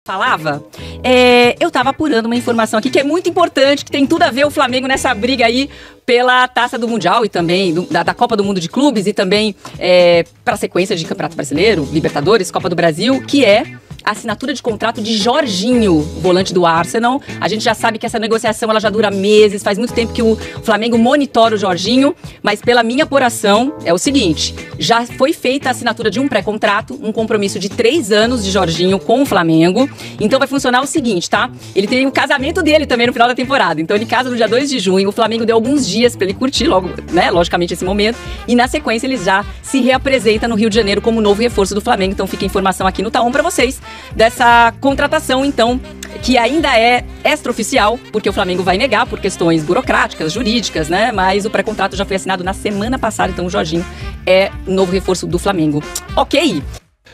falava, eu tava apurando uma informação aqui que é muito importante, que tem tudo a ver o Flamengo nessa briga aí pela Taça do Mundial e também da Copa do Mundo de Clubes e também para a sequência de Campeonato Brasileiro, Libertadores, Copa do Brasil, que é a assinatura de contrato de Jorginho, volante do Arsenal. A gente já sabe que essa negociação ela já dura meses, faz muito tempo que o Flamengo monitora o Jorginho, mas pela minha apuração é o seguinte, já foi feita a assinatura de um pré-contrato, um compromisso de 3 anos de Jorginho com o Flamengo. Então vai funcionar o seguinte, tá? Ele tem o casamento dele também no final da temporada, então ele casa no dia 2 de junho, o Flamengo deu alguns dias pra ele curtir logo, né, logicamente esse momento, e na sequência ele já se reapresenta no Rio de Janeiro como novo reforço do Flamengo. Então fica a informação aqui no Tá On pra vocês dessa contratação, então, que ainda é extraoficial, porque o Flamengo vai negar por questões burocráticas, jurídicas, né? Mas o pré-contrato já foi assinado na semana passada, então o Jorginho é novo reforço do Flamengo. Ok?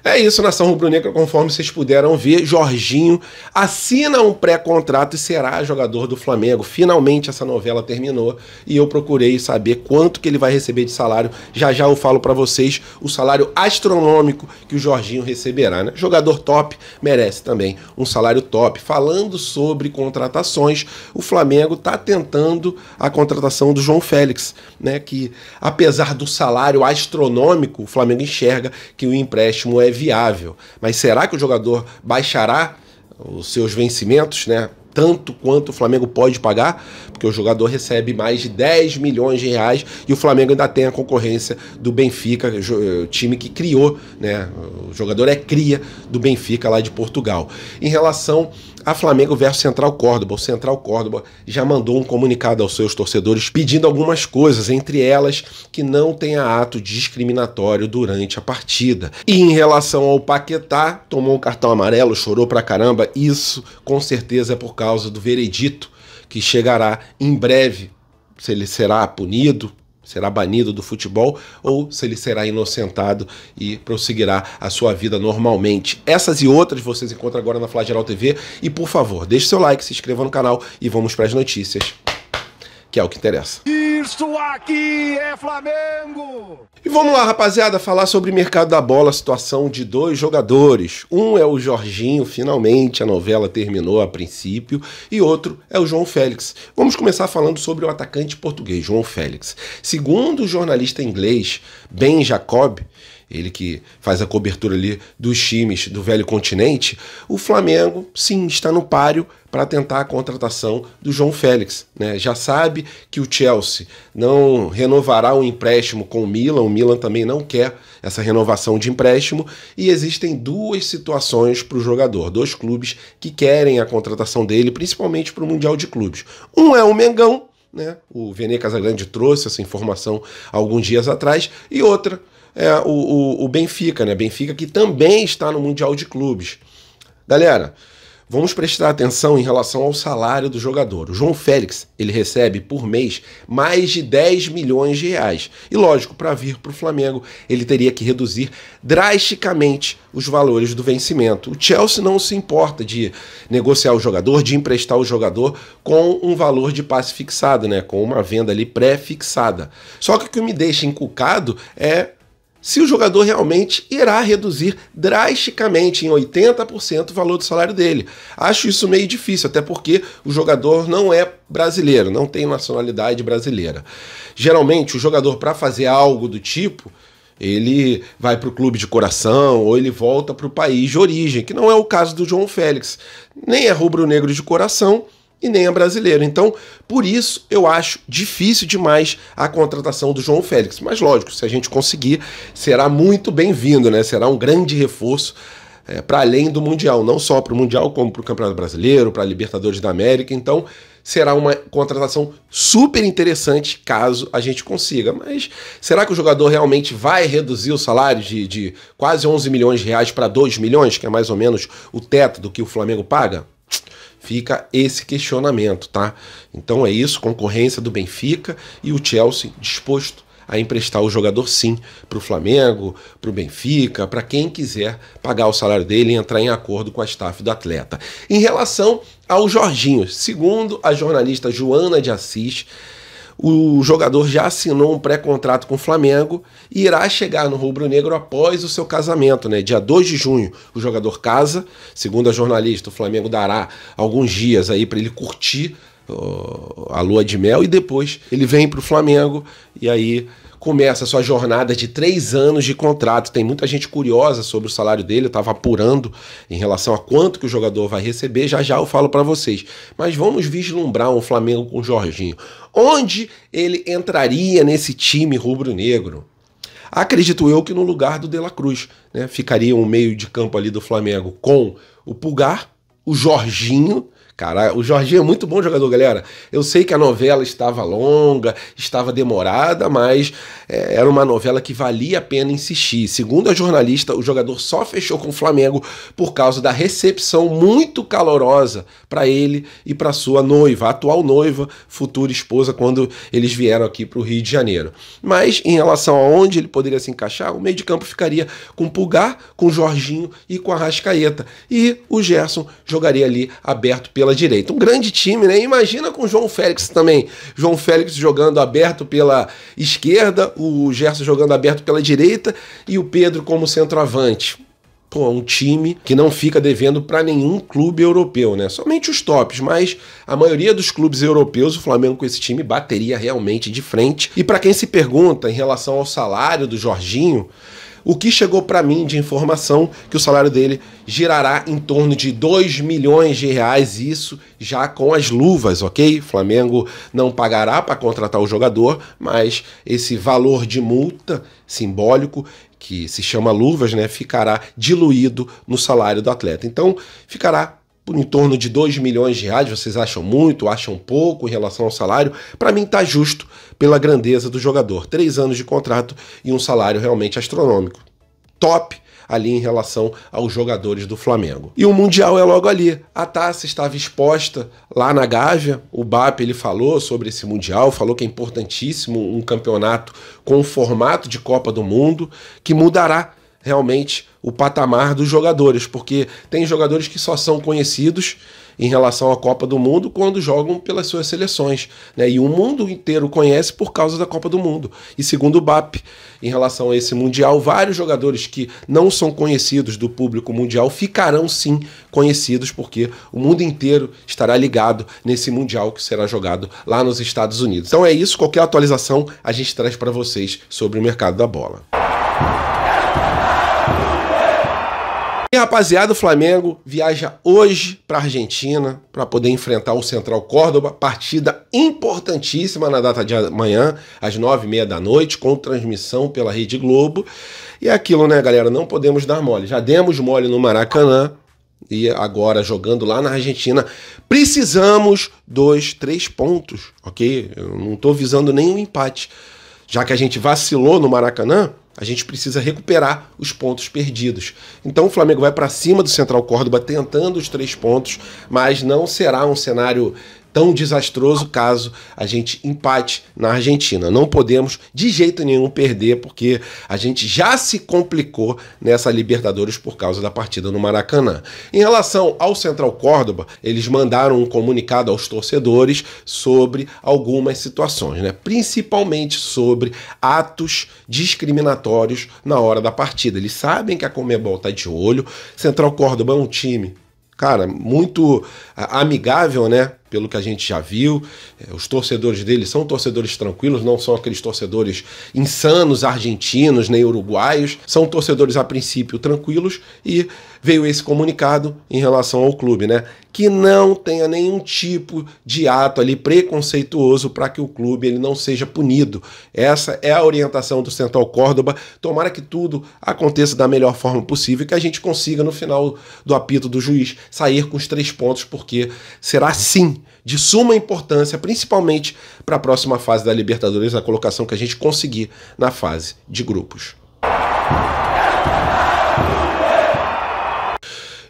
É isso, nação rubro-negra, conforme vocês puderam ver, Jorginho assina um pré-contrato e será jogador do Flamengo. Finalmente essa novela terminou e eu procurei saber quanto que ele vai receber de salário. Já já eu falo pra vocês o salário astronômico que o Jorginho receberá, né? Jogador top, merece também um salário top. Falando sobre contratações, o Flamengo tá tentando a contratação do João Félix, né? Que apesar do salário astronômico, o Flamengo enxerga que o empréstimo é viável. Mas será que o jogador baixará os seus vencimentos, né? Tanto quanto o Flamengo pode pagar? Porque o jogador recebe mais de 10 milhões de reais e o Flamengo ainda tem a concorrência do Benfica, o time que criou, né? O jogador é cria do Benfica lá de Portugal. Em relação a Flamengo versus Central Córdoba, o Central Córdoba já mandou um comunicado aos seus torcedores pedindo algumas coisas, entre elas que não tenha ato discriminatório durante a partida. E em relação ao Paquetá, tomou um cartão amarelo, chorou pra caramba, isso com certeza é por causa do veredito que chegará em breve, se ele será punido, será banido do futebol ou se ele será inocentado e prosseguirá a sua vida normalmente. Essas e outras vocês encontram agora na Flageral TV e, por favor, deixe seu like, se inscreva no canal e vamos para as notícias, que é o que interessa. Isso aqui é Flamengo! E vamos lá, rapaziada, falar sobre o mercado da bola, a situação de 2 jogadores. Um é o Jorginho, finalmente a novela terminou a princípio, e outro é o João Félix. Vamos começar falando sobre o atacante português, João Félix. Segundo o jornalista inglês Ben Jacob, ele que faz a cobertura ali dos times do velho continente, o Flamengo, sim, está no páreo para tentar a contratação do João Félix, né? Já sabe que o Chelsea não renovará o empréstimo com o Milan também não quer essa renovação de empréstimo, e existem 2 situações para o jogador, 2 clubes que querem a contratação dele, principalmente para o Mundial de Clubes. Um é o Mengão, né? O Vene Casagrande trouxe essa informação há alguns dias atrás, e outra é o Benfica, né? Benfica que também está no Mundial de Clubes. Galera, vamos prestar atenção em relação ao salário do jogador. O João Félix, ele recebe por mês mais de 10 milhões de reais. E lógico, para vir para o Flamengo, ele teria que reduzir drasticamente os valores do vencimento. O Chelsea não se importa de negociar o jogador, de emprestar o jogador com um valor de passe fixado, né? Com uma venda ali pré-fixada. Só que o que me deixa encucado é se o jogador realmente irá reduzir drasticamente, em 80%, o valor do salário dele. Acho isso meio difícil, até porque o jogador não é brasileiro, não tem nacionalidade brasileira. Geralmente, o jogador, para fazer algo do tipo, ele vai para o clube de coração ou ele volta para o país de origem, que não é o caso do João Félix. Nem é rubro-negro de coração e nem é brasileiro. Então, por isso, eu acho difícil demais a contratação do João Félix. Mas, lógico, se a gente conseguir, será muito bem-vindo, né? Será um grande reforço para além do Mundial. Não só para o Mundial, como para o Campeonato Brasileiro, para a Libertadores da América. Então, será uma contratação super interessante caso a gente consiga. Mas será que o jogador realmente vai reduzir o salário de quase 11 milhões de reais para 2 milhões, que é mais ou menos o teto do que o Flamengo paga? Fica esse questionamento, tá? Então é isso, concorrência do Benfica e o Chelsea disposto a emprestar o jogador sim para o Flamengo, para o Benfica, para quem quiser pagar o salário dele e entrar em acordo com a staff do atleta. Em relação ao Jorginho, segundo a jornalista Joana de Assis, o jogador já assinou um pré-contrato com o Flamengo e irá chegar no rubro-negro após o seu casamento, né? Dia 2 de junho o jogador casa, segundo a jornalista, o Flamengo dará alguns dias aí para ele curtir a lua de mel e depois ele vem para o Flamengo e aí começa a sua jornada de 3 anos de contrato. Tem muita gente curiosa sobre o salário dele, eu estava apurando em relação a quanto que o jogador vai receber, já já eu falo para vocês. Mas vamos vislumbrar um Flamengo com o Jorginho. Onde ele entraria nesse time rubro-negro? Acredito eu que no lugar do De La Cruz, né? Ficaria um meio de campo ali do Flamengo com o Pulgar, o Jorginho. Cara, o Jorginho é muito bom jogador, galera. Eu sei que a novela estava longa, estava demorada, mas era uma novela que valia a pena insistir. Segundo a jornalista, o jogador só fechou com o Flamengo por causa da recepção muito calorosa para ele e para sua noiva, atual noiva, futura esposa, quando eles vieram aqui para o Rio de Janeiro. Mas em relação a onde ele poderia se encaixar, o meio de campo ficaria com o Pulgar, com o Jorginho e com a Arrascaeta. E o Gerson jogaria ali aberto pela direita. Um grande time, né? Imagina com o João Félix também. João Félix jogando aberto pela esquerda, o Gerson jogando aberto pela direita e o Pedro como centroavante. Pô, um time que não fica devendo para nenhum clube europeu, né? Somente os tops, mas a maioria dos clubes europeus, o Flamengo com esse time bateria realmente de frente. E para quem se pergunta em relação ao salário do Jorginho, o que chegou para mim de informação que o salário dele girará em torno de 2 milhões de reais, isso já com as luvas, ok? Flamengo não pagará para contratar o jogador, mas esse valor de multa simbólico, que se chama luvas, né, ficará diluído no salário do atleta. Então, ficará por em torno de 2 milhões de reais. Vocês acham muito, acham pouco em relação ao salário? Para mim tá justo pela grandeza do jogador. 3 anos de contrato e um salário realmente astronômico. Top ali em relação aos jogadores do Flamengo. E o Mundial é logo ali. A taça estava exposta lá na Gávea. O BAP ele falou sobre esse Mundial, falou que é importantíssimo um campeonato com o formato de Copa do Mundo, que mudará realmente o patamar dos jogadores, porque tem jogadores que só são conhecidos em relação à Copa do Mundo quando jogam pelas suas seleções, né? E o mundo inteiro conhece por causa da Copa do Mundo. E segundo o BAP, em relação a esse Mundial, vários jogadores que não são conhecidos do público mundial ficarão sim conhecidos, porque o mundo inteiro estará ligado nesse Mundial que será jogado lá nos Estados Unidos. Então é isso, qualquer atualização a gente traz para vocês sobre o mercado da bola. E rapaziada, o Flamengo viaja hoje para a Argentina para poder enfrentar o Central Córdoba, partida importantíssima na data de amanhã, às 9h30 da noite, com transmissão pela Rede Globo. E é aquilo, né, galera? Não podemos dar mole. Já demos mole no Maracanã e agora jogando lá na Argentina, precisamos 2, 3 pontos, ok? Eu não estou visando nenhum empate. Já que a gente vacilou no Maracanã, a gente precisa recuperar os pontos perdidos. Então o Flamengo vai para cima do Central Córdoba tentando os 3 pontos, mas não será um cenário tão desastroso caso a gente empate na Argentina. Não podemos de jeito nenhum perder, porque a gente já se complicou nessa Libertadores por causa da partida no Maracanã. Em relação ao Central Córdoba, eles mandaram um comunicado aos torcedores sobre algumas situações, né? Principalmente sobre atos discriminatórios na hora da partida. Eles sabem que a Conmebol está de olho. Central Córdoba é um time, cara, muito amigável, né? Pelo que a gente já viu, os torcedores dele são torcedores tranquilos, não são aqueles torcedores insanos argentinos nem uruguaios, são torcedores a princípio tranquilos, e veio esse comunicado em relação ao clube, né? Que não tenha nenhum tipo de ato ali preconceituoso para que o clube ele não seja punido. Essa é a orientação do Central Córdoba. Tomara que tudo aconteça da melhor forma possível e que a gente consiga no final do apito do juiz sair com os 3 pontos, porque será sim de suma importância, principalmente para a próxima fase da Libertadores, a colocação que a gente conseguir na fase de grupos.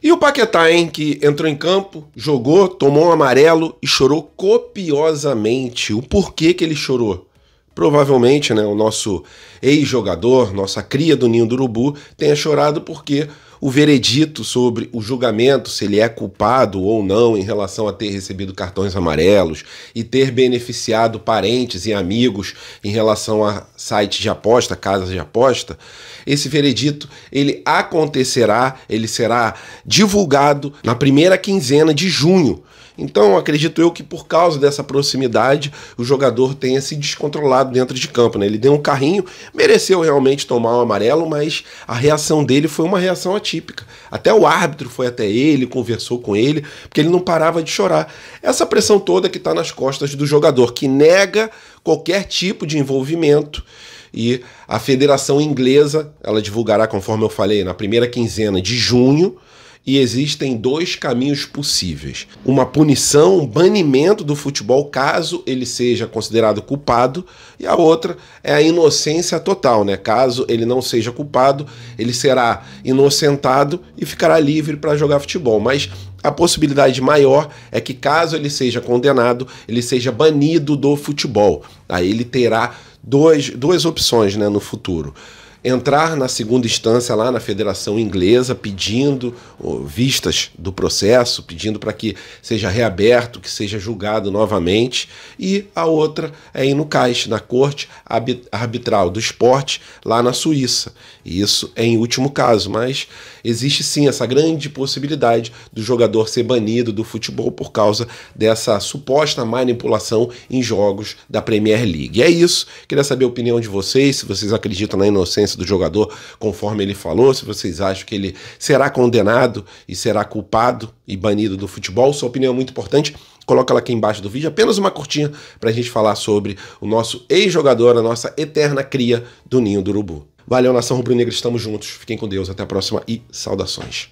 E o Paquetá, hein, que entrou em campo, jogou, tomou um amarelo e chorou copiosamente. O porquê que ele chorou? Provavelmente, né, o nosso ex-jogador, nossa cria do Ninho do Urubu, tenha chorado porque o veredito sobre o julgamento, se ele é culpado ou não em relação a ter recebido cartões amarelos e ter beneficiado parentes e amigos em relação a sites de aposta, casas de aposta, esse veredito ele acontecerá, ele será divulgado na primeira quinzena de junho. Então, acredito eu que por causa dessa proximidade, o jogador tenha se descontrolado dentro de campo, né? Ele deu um carrinho, mereceu realmente tomar um amarelo, mas a reação dele foi uma reação atípica. Até o árbitro foi até ele, conversou com ele, porque ele não parava de chorar. Essa pressão toda que está nas costas do jogador, que nega qualquer tipo de envolvimento. E a Federação Inglesa, ela divulgará, conforme eu falei, na primeira quinzena de junho, e existem dois caminhos possíveis. Uma punição, um banimento do futebol caso ele seja considerado culpado, e a outra é a inocência total, né? Caso ele não seja culpado, ele será inocentado e ficará livre para jogar futebol. Mas a possibilidade maior é que caso ele seja condenado, ele seja banido do futebol. Aí ele terá duas opções, né, no futuro. Entrar na segunda instância lá na Federação Inglesa pedindo vistas do processo, pedindo para que seja reaberto, que seja julgado novamente, e a outra é ir no CAS, na Corte Arbitral do Esporte, lá na Suíça. E isso é em último caso, mas existe sim essa grande possibilidade do jogador ser banido do futebol por causa dessa suposta manipulação em jogos da Premier League. É isso, queria saber a opinião de vocês, se vocês acreditam na inocência do jogador, conforme ele falou, se vocês acham que ele será condenado e será culpado e banido do futebol. Sua opinião é muito importante, coloca ela aqui embaixo do vídeo, apenas uma curtinha para a gente falar sobre o nosso ex-jogador, a nossa eterna cria do Ninho do Urubu. Valeu, nação rubro-negra, estamos juntos, fiquem com Deus, até a próxima e saudações.